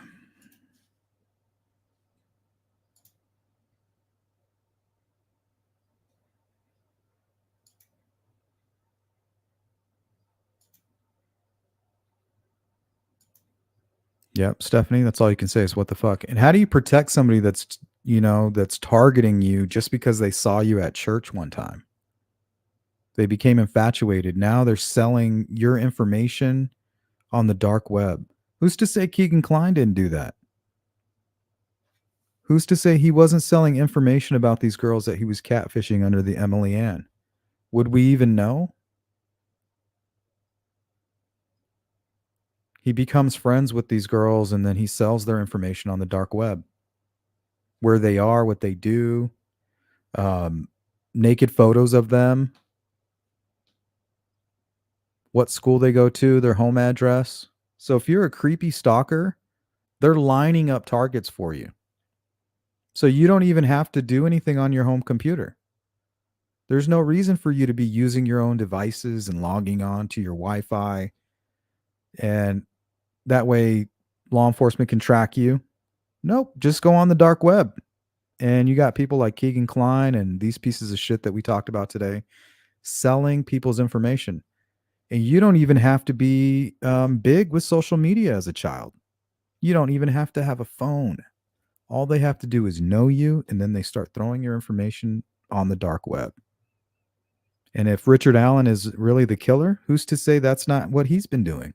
Yep, Stephanie, that's all you can say is what the fuck. And how do you protect somebody that's, that's targeting you just because they saw you at church one time? They became infatuated. Now they're selling your information on the dark web. Who's to say Keegan Kline didn't do that? Who's to say he wasn't selling information about these girls that he was catfishing under the Emily Ann? Would we even know? He becomes friends with these girls and then he sells their information on the dark web. Where they are, what they do, naked photos of them, what school they go to, their home address. So if you're a creepy stalker, they're lining up targets for you. So you don't even have to do anything on your home computer. There's no reason for you to be using your own devices and logging on to your Wi-Fi, and that way law enforcement can track you. Nope, just go on the dark web. And you got people like Keegan Klein and these pieces of shit that we talked about today selling people's information. And you don't even have to be big with social media as a child. You don't even have to have a phone. All they have to do is know you, and then they start throwing your information on the dark web. And if Richard Allen is really the killer, who's to say that's not what he's been doing?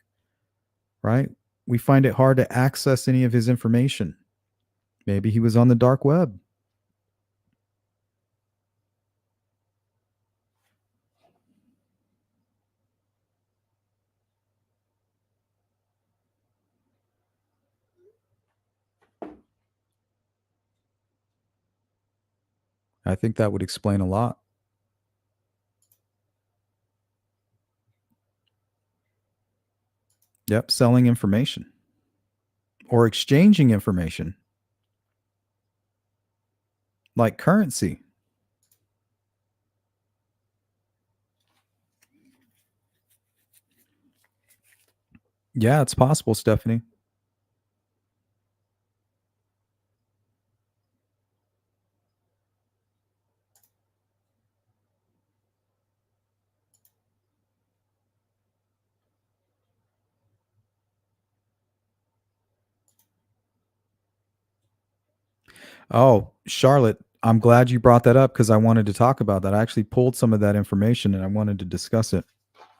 Right? We find it hard to access any of his information. Maybe he was on the dark web. I think that would explain a lot. Yep, selling information or exchanging information like currency. Yeah, it's possible, Stephanie. Oh, Charlotte, I'm glad you brought that up because I wanted to talk about that. I actually pulled some of that information and I wanted to discuss it.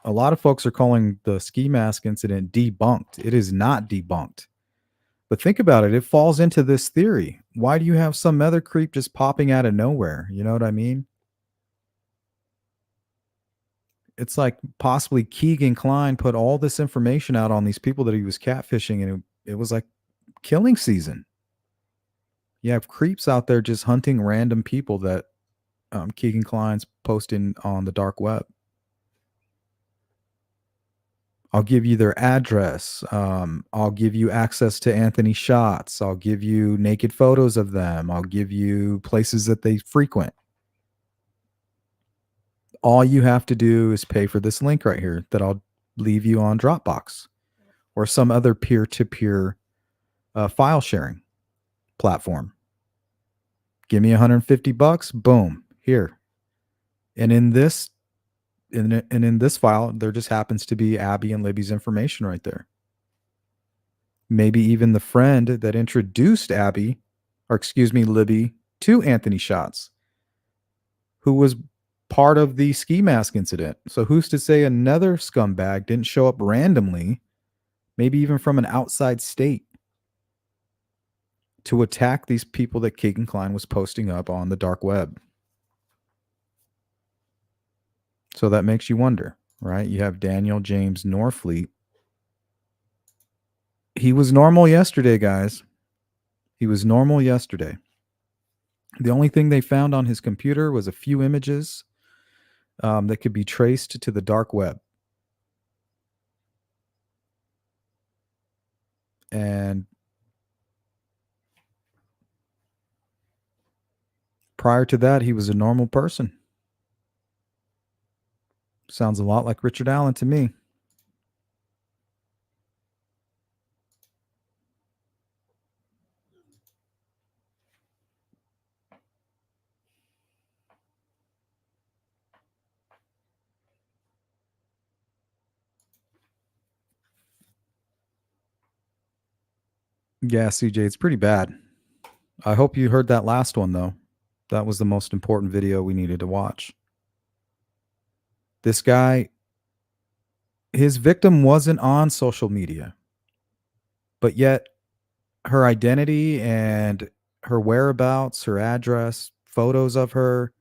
A lot of folks are calling the ski mask incident debunked. It is not debunked. But think about it. It falls into this theory. Why do you have some other creep just popping out of nowhere? You know what I mean? It's like possibly Keegan Klein put all this information out on these people that he was catfishing, and it was like killing season. You have creeps out there just hunting random people that Keegan Klein's posting on the dark web. I'll give you their address. I'll give you access to Anthony shots. I'll give you naked photos of them. I'll give you places that they frequent. All you have to do is pay for this link right here that I'll leave you on Dropbox or some other peer-to-peer file sharing platform. Give me $150. Boom, here. And in this file, there just happens to be Abby and Libby's information right there. Maybe even the friend that introduced Libby to Anthony Shots, who was part of the ski mask incident. So who's to say another scumbag didn't show up randomly, maybe even from an outside state, to attack these people that Keegan Klein was posting up on the dark web? So that makes you wonder, right? You have Daniel James Norfleet. He was normal yesterday, guys. He was normal yesterday. The only thing they found on his computer was a few images that could be traced to the dark web. And prior to that, he was a normal person. Sounds a lot like Richard Allen to me. Yeah, CJ, it's pretty bad. I hope you heard that last one, though. That was the most important video we needed to watch. This guy, his victim wasn't on social media, but yet her identity and her whereabouts, her address, photos of her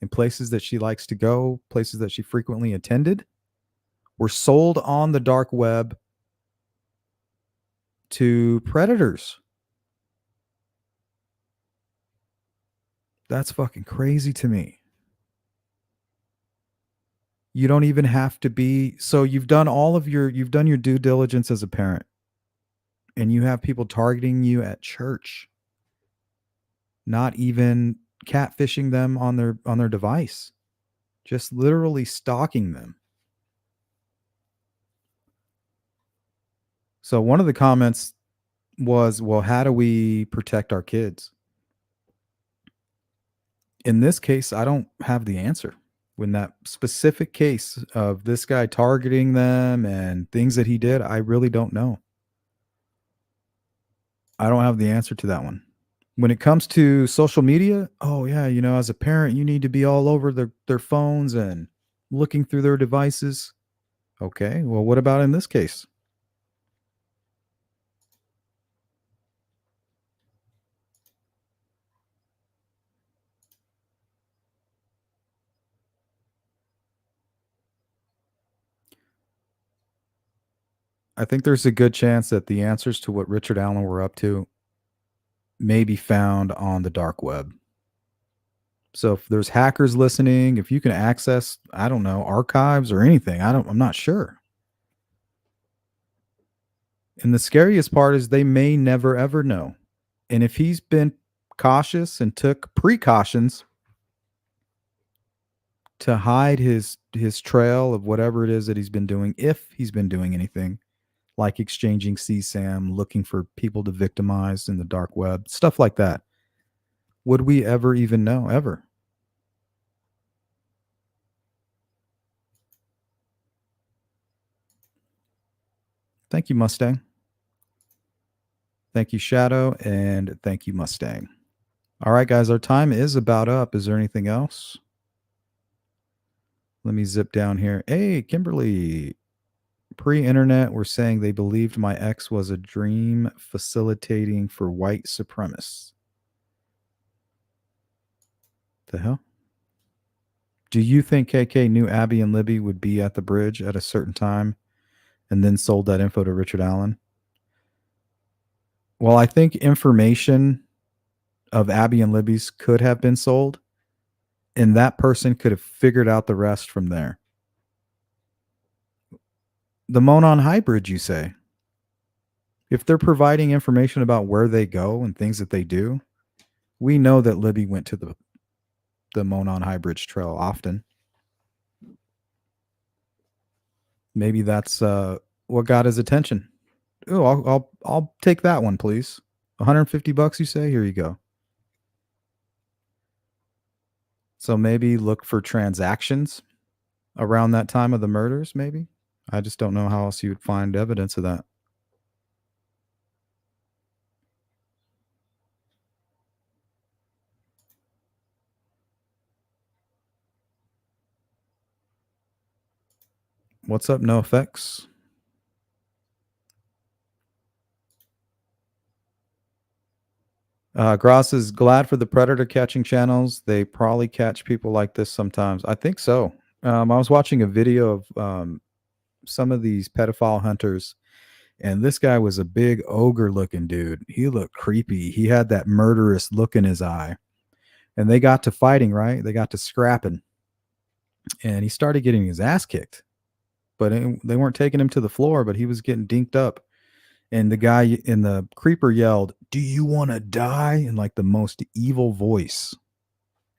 in places that she likes to go, places that she frequently attended, were sold on the dark web to predators. That's fucking crazy to me. You don't even have to be, so you've done your due diligence as a parent, and you have people targeting you at church, not even catfishing them on their device. just literally stalking them. So one of the comments was, well, how do we protect our kids? In this case, I don't have the answer. When that specific case of this guy targeting them and things that he did, I really don't know. I don't have the answer to that one. When it comes to social media, oh yeah, as a parent, you need to be all over their phones and looking through their devices. Okay, well, what about in this case? I think there's a good chance that the answers to what Richard Allen were up to may be found on the dark web. So if there's hackers listening, if you can access, I don't know, archives or anything, I'm not sure. And the scariest part is they may never ever know. And if he's been cautious and took precautions to hide his trail of whatever it is that he's been doing, if he's been doing anything, like exchanging CSAM, looking for people to victimize in the dark web, stuff like that, would we ever even know? Ever? Thank you, Mustang. Thank you, Shadow, and thank you, Mustang. All right, guys, our time is about up. Is there anything else? Let me zip down here. Hey, Kimberly. Pre-internet, we're saying they believed my ex was a dream facilitating for white supremacists. The hell? Do you think KK knew Abby and Libby would be at the bridge at a certain time and then sold that info to Richard Allen? Well, I think information of Abby and Libby's could have been sold, and that person could have figured out the rest from there. The Monon hybrid, you say? If they're providing information about where they go and things that they do, we know that Libby went to the Monon Hybridge trail often. Maybe that's what got his attention. Oh, I'll take that one, please. $150, you say? Here you go. So maybe look for transactions around that time of the murders, maybe? I just don't know how else you would find evidence of that. What's up, No Effects? Gross is glad for the predator catching channels. They probably catch people like this sometimes. I think so. I was watching a video of some of these pedophile hunters, and this guy was a big ogre looking dude. He looked creepy. He had that murderous look in his eye. And they got to fighting, right? They got to scrapping. And he started getting his ass kicked. But they weren't taking him to the floor, but he was getting dinked up. And the guy in the creeper yelled, "Do you want to die?" in like the most evil voice.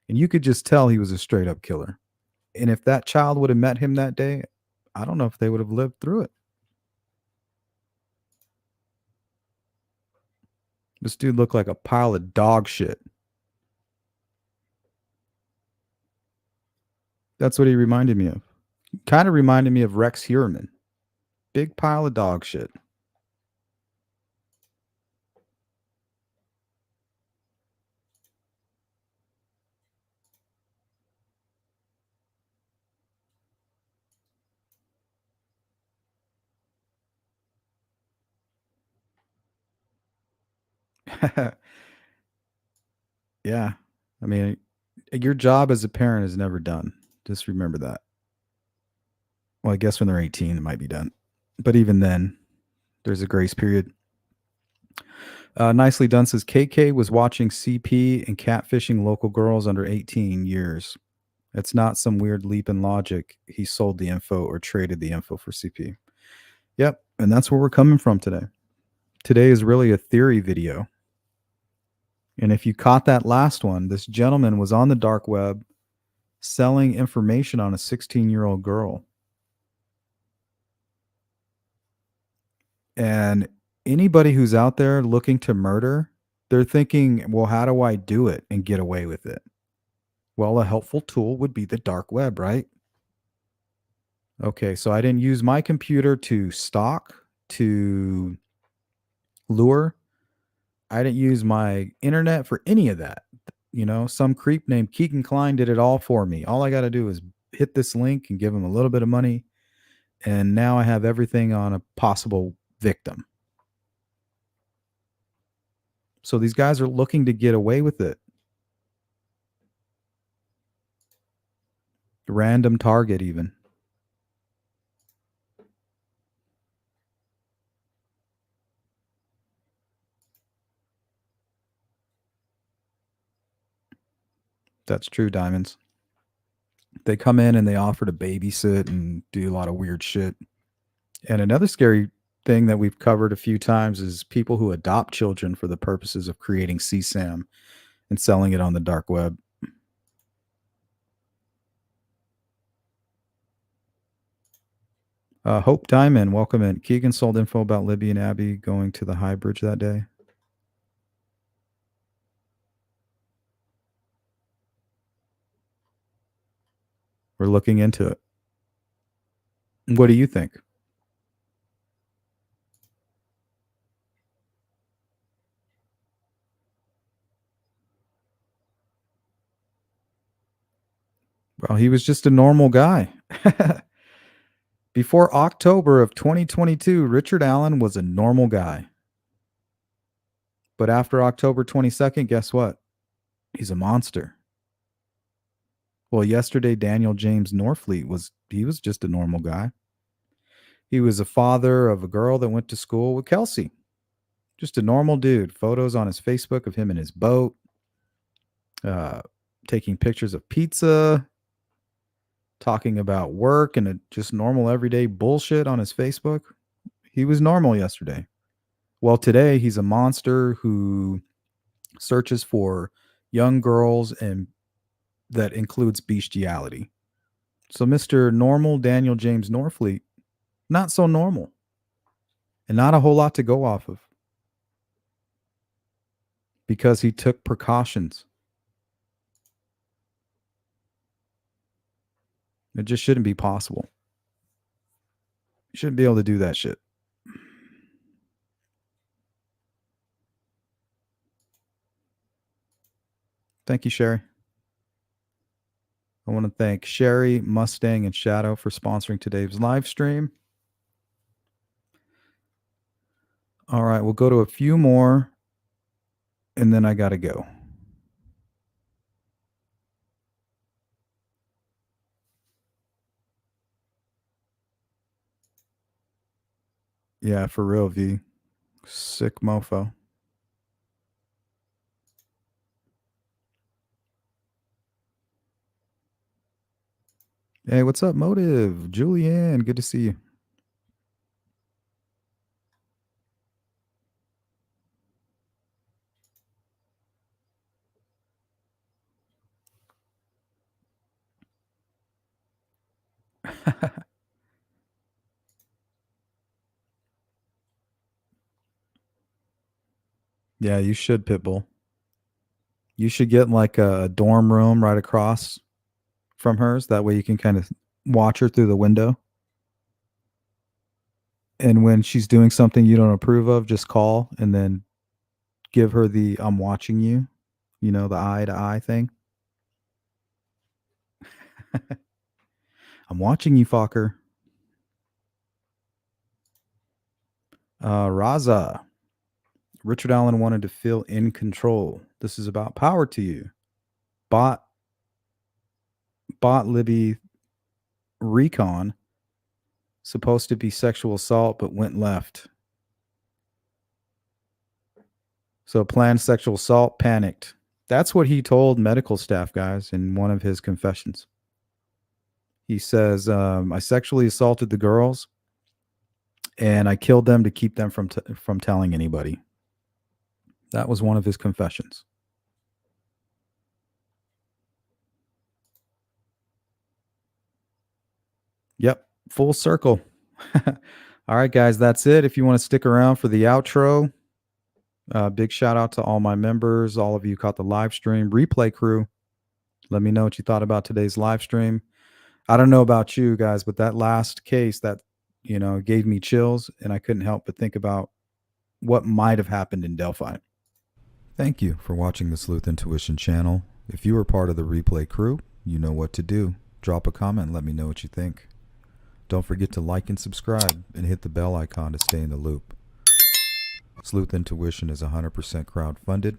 And you could just tell he was a straight up killer. And if that child would have met him that day, I don't know if they would have lived through it. This dude looked like a pile of dog shit. That's what he reminded me of. Kind of reminded me of Rex Heuermann. Big pile of dog shit. Yeah. I mean, your job as a parent is never done. Just remember that. Well, I guess when they're 18, it might be done. But even then, there's a grace period. Nicely done says KK was watching CP and catfishing local girls under 18 years. It's not some weird leap in logic. He sold the info or traded the info for CP. Yep. And that's where we're coming from today. Today is really a theory video. And if you caught that last one, this gentleman was on the dark web selling information on a 16-year-old girl. And anybody who's out there looking to murder, they're thinking, well, how do I do it and get away with it? Well, a helpful tool would be the dark web, right? Okay, so I didn't use my computer to stalk, to lure. I didn't use my internet for any of that. You know, some creep named Keegan Klein did it all for me. All I got to do is hit this link and give him a little bit of money. And now I have everything on a possible victim. So these guys are looking to get away with it. Random target, even. That's true, Diamonds. They come in and they offer to babysit and do a lot of weird shit. And another scary thing that we've covered a few times is people who adopt children for the purposes of creating CSAM and selling it on the dark web. Hope Diamond, welcome in. Keegan sold info about Libby and Abby going to the High Bridge that day. We're looking into it. What do you think? Well, he was just a normal guy. Before October of 2022, Richard Allen was a normal guy. But after October 22nd, guess what? He's a monster. Well, yesterday, Daniel James Norfleet was just a normal guy. He was a father of a girl that went to school with Kelsey. Just a normal dude. Photos on his Facebook of him in his boat, taking pictures of pizza, talking about work and just normal everyday bullshit on his Facebook. He was normal yesterday. Well, today he's a monster who searches for young girls, and that includes bestiality. So Mr. Normal Daniel James Norfleet, not so normal. And not a whole lot to go off of. Because he took precautions. It just shouldn't be possible. You shouldn't be able to do that shit. Thank you, Sherry. I want to thank Sherry, Mustang, and Shadow for sponsoring today's live stream. All right, we'll go to a few more, and then I got to go. Yeah, for real, V. Sick mofo. Hey, what's up, Motive? Julianne, good to see you. Yeah, you should, Pitbull. You should get like a dorm room right across from hers. That way you can kind of watch her through the window. And when she's doing something you don't approve of, just call and then give her the I'm watching you, the eye to eye thing. I'm watching you, fucker. Raza. Richard Allen wanted to feel in control. This is about power to you. Bot Libby recon. Supposed to be sexual assault, but went left. So planned sexual assault, panicked. That's what he told medical staff, guys, in one of his confessions. He says, I sexually assaulted the girls, and I killed them to keep them from telling anybody. That was one of his confessions. Yep, full circle. All right, guys, that's it. If you want to stick around for the outro, big shout out to all my members, all of you caught the live stream, replay crew. Let me know what you thought about today's live stream. I don't know about you guys, but that last case that, gave me chills, and I couldn't help but think about what might have happened in Delphi. Thank you for watching the Sleuth Intuition channel. If you are part of the replay crew, you know what to do. Drop a comment and let me know what you think. Don't forget to like and subscribe and hit the bell icon to stay in the loop. Sleuth Intuition is 100% crowd-funded.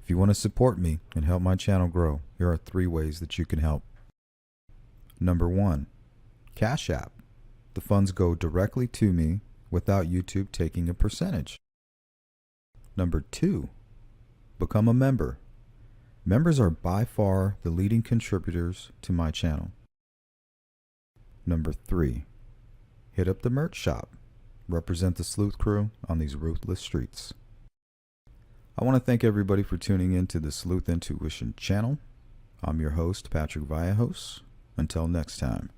If you want to support me and help my channel grow, here are 3 ways that you can help. Number 1, Cash App. The funds go directly to me without YouTube taking a percentage. Number 2, become a member. Members are by far the leading contributors to my channel. Number 3, hit up the merch shop. Represent the Sleuth crew on these ruthless streets. I want to thank everybody for tuning in to the Sleuth Intuition channel. I'm your host, Patrick Vallejos. Until next time.